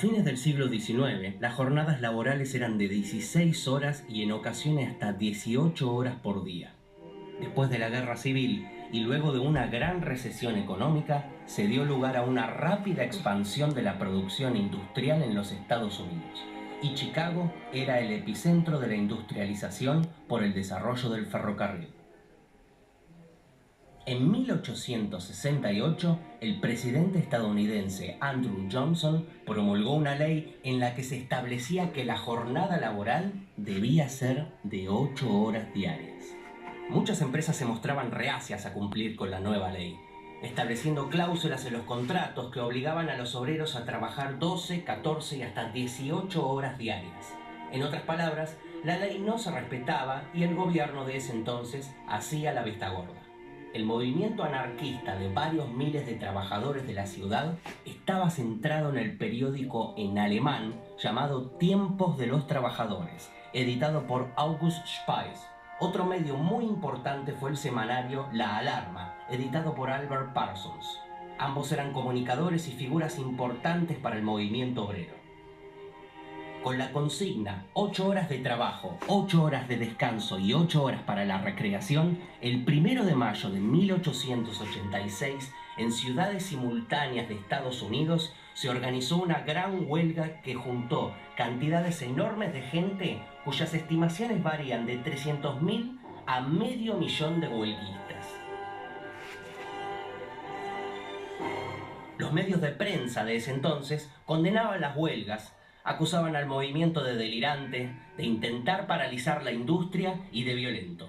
fines del siglo XIX, las jornadas laborales eran de 16 horas y en ocasiones hasta 18 horas por día. Después de la Guerra Civil y luego de una gran recesión económica, se dio lugar a una rápida expansión de la producción industrial en los Estados Unidos, y Chicago era el epicentro de la industrialización por el desarrollo del ferrocarril. En 1868, el presidente estadounidense Andrew Johnson promulgó una ley en la que se establecía que la jornada laboral debía ser de 8 horas diarias. Muchas empresas se mostraban reacias a cumplir con la nueva ley, estableciendo cláusulas en los contratos que obligaban a los obreros a trabajar 12, 14 y hasta 18 horas diarias. En otras palabras, la ley no se respetaba y el gobierno de ese entonces hacía la vista gorda. El movimiento anarquista de varios miles de trabajadores de la ciudad estaba centrado en el periódico en alemán llamado Tiempos de los Trabajadores, editado por August Spies. Otro medio muy importante fue el semanario La Alarma, editado por Albert Parsons. Ambos eran comunicadores y figuras importantes para el movimiento obrero. Con la consigna 8 horas de trabajo, 8 horas de descanso y 8 horas para la recreación, el 1 de mayo de 1886, en ciudades simultáneas de Estados Unidos, se organizó una gran huelga que juntó cantidades enormes de gente cuyas estimaciones varían de 300.000 a 500.000 de huelguistas. Los medios de prensa de ese entonces condenaban las huelgas, acusaban al movimiento de delirante, de intentar paralizar la industria y de violento.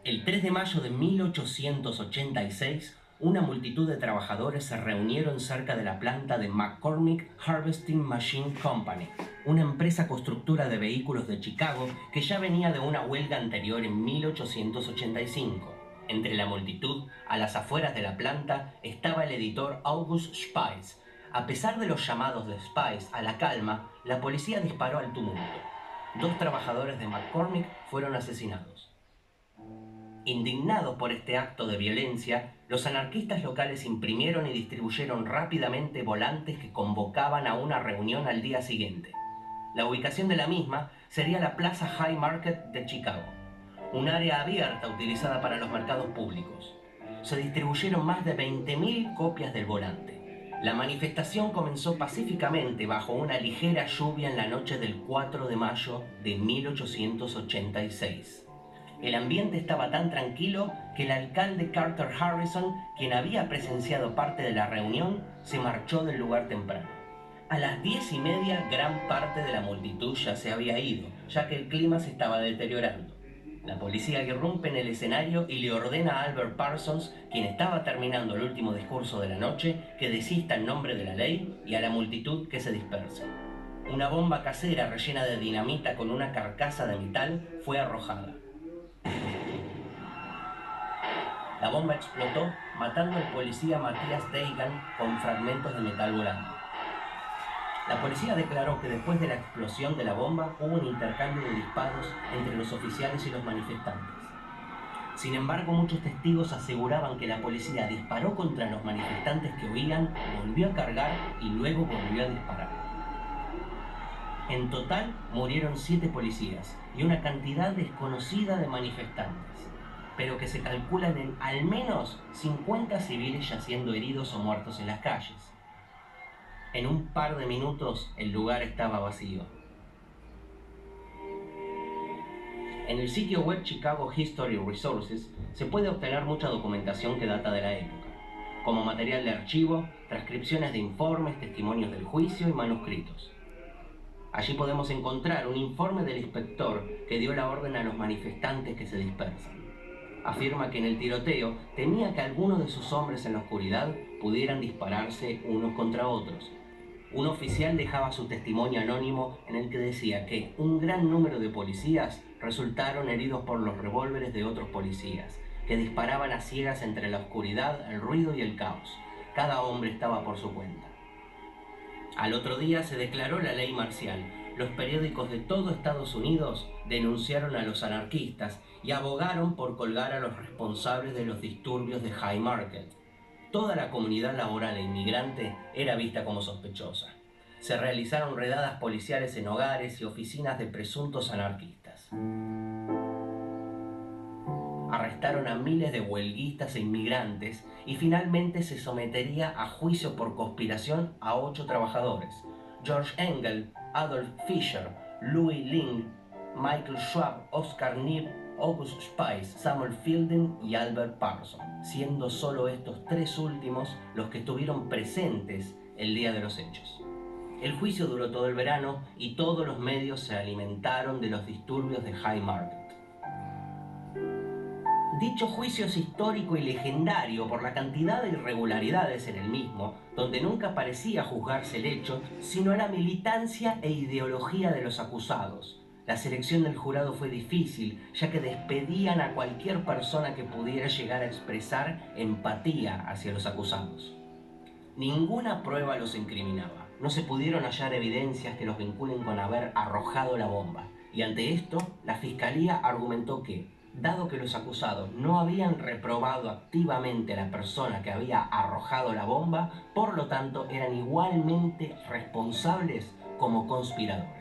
El 3 de mayo de 1886, una multitud de trabajadores se reunieron cerca de la planta de McCormick Harvesting Machine Company, una empresa constructora de vehículos de Chicago que ya venía de una huelga anterior en 1885. Entre la multitud, a las afueras de la planta, estaba el editor August Spies. A pesar de los llamados de Spies a la calma, la policía disparó al tumulto. 2 trabajadores de McCormick fueron asesinados. Indignados por este acto de violencia, los anarquistas locales imprimieron y distribuyeron rápidamente volantes que convocaban a una reunión al día siguiente. La ubicación de la misma sería la Plaza High Market de Chicago, un área abierta utilizada para los mercados públicos. Se distribuyeron más de 20.000 copias del volante. La manifestación comenzó pacíficamente bajo una ligera lluvia en la noche del 4 de mayo de 1886. El ambiente estaba tan tranquilo que el alcalde Carter Harrison, quien había presenciado parte de la reunión, se marchó del lugar temprano. A las 10:30 gran parte de la multitud ya se había ido, ya que el clima se estaba deteriorando. La policía irrumpe en el escenario y le ordena a Albert Parsons, quien estaba terminando el último discurso de la noche, que desista en nombre de la ley y a la multitud que se disperse. Una bomba casera rellena de dinamita con una carcasa de metal fue arrojada. La bomba explotó, matando al policía Matthias Deigan con fragmentos de metal volando. La policía declaró que después de la explosión de la bomba hubo un intercambio de disparos entre los oficiales y los manifestantes. Sin embargo, muchos testigos aseguraban que la policía disparó contra los manifestantes que huían, volvió a cargar y luego volvió a disparar. En total murieron 7 policías y una cantidad desconocida de manifestantes, pero que se calculan en al menos 50 civiles yaciendo heridos o muertos en las calles. En un par de minutos el lugar estaba vacío. En el sitio web Chicago History Resources se puede obtener mucha documentación que data de la época, como material de archivo, transcripciones de informes, testimonios del juicio y manuscritos. Allí podemos encontrar un informe del inspector que dio la orden a los manifestantes que se dispersan. Afirma que en el tiroteo temía que algunos de sus hombres en la oscuridad pudieran dispararse unos contra otros. Un oficial dejaba su testimonio anónimo en el que decía que un gran número de policías resultaron heridos por los revólveres de otros policías, que disparaban a ciegas entre la oscuridad, el ruido y el caos. Cada hombre estaba por su cuenta. Al otro día se declaró la ley marcial. Los periódicos de todo Estados Unidos denunciaron a los anarquistas y abogaron por colgar a los responsables de los disturbios de High Market. Toda la comunidad laboral e inmigrante era vista como sospechosa. Se realizaron redadas policiales en hogares y oficinas de presuntos anarquistas. Arrestaron a miles de huelguistas e inmigrantes y finalmente se sometería a juicio por conspiración a 8 trabajadores: George Engel, Adolf Fischer, Louis Ling, Michael Schwab, Oscar Neeb, August Spice, Samuel Fielding y Albert Parson, siendo solo estos 3 últimos los que estuvieron presentes el día de los hechos. El juicio duró todo el verano y todos los medios se alimentaron de los disturbios de Haymarket. Dicho juicio es histórico y legendario por la cantidad de irregularidades en el mismo, donde nunca parecía juzgarse el hecho, sino la militancia e ideología de los acusados. La selección del jurado fue difícil, ya que despedían a cualquier persona que pudiera llegar a expresar empatía hacia los acusados. Ninguna prueba los incriminaba. No se pudieron hallar evidencias que los vinculen con haber arrojado la bomba, y ante esto, la fiscalía argumentó que, dado que los acusados no habían reprobado activamente a la persona que había arrojado la bomba, por lo tanto eran igualmente responsables como conspiradores.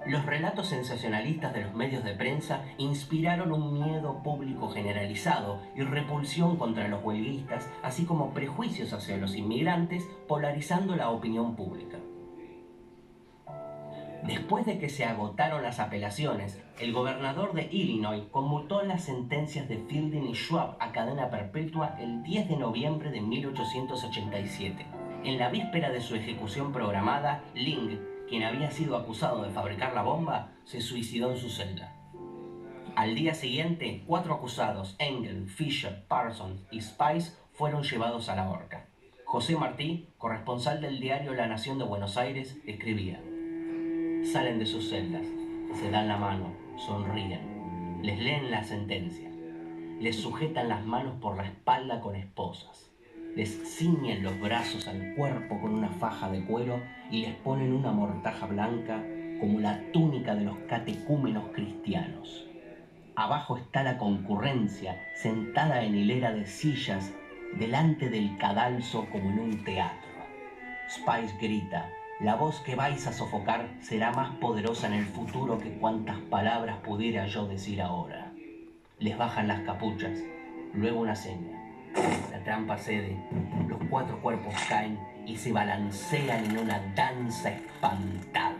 Los relatos sensacionalistas de los medios de prensa inspiraron un miedo público generalizado y repulsión contra los huelguistas, así como prejuicios hacia los inmigrantes, polarizando la opinión pública. Después de que se agotaron las apelaciones, el gobernador de Illinois conmutó las sentencias de Fielding y Schwab a cadena perpetua el 10 de noviembre de 1887. En la víspera de su ejecución programada, Ling, quien había sido acusado de fabricar la bomba, se suicidó en su celda. Al día siguiente, 4 acusados, Engel, Fisher, Parsons y Spice, fueron llevados a la horca. José Martí, corresponsal del diario La Nación de Buenos Aires, escribía: salen de sus celdas, se dan la mano, sonríen, les leen la sentencia, les sujetan las manos por la espalda con esposas, les ciñen los brazos al cuerpo con una faja de cuero y les ponen una mortaja blanca como la túnica de los catecúmenos cristianos. Abajo está la concurrencia, sentada en hilera de sillas, delante del cadalso como en un teatro. Spice grita: la voz que vais a sofocar será más poderosa en el futuro que cuantas palabras pudiera yo decir ahora. Les bajan las capuchas, luego una seña. La trampa cede, los 4 cuerpos caen y se balancean en una danza espantada.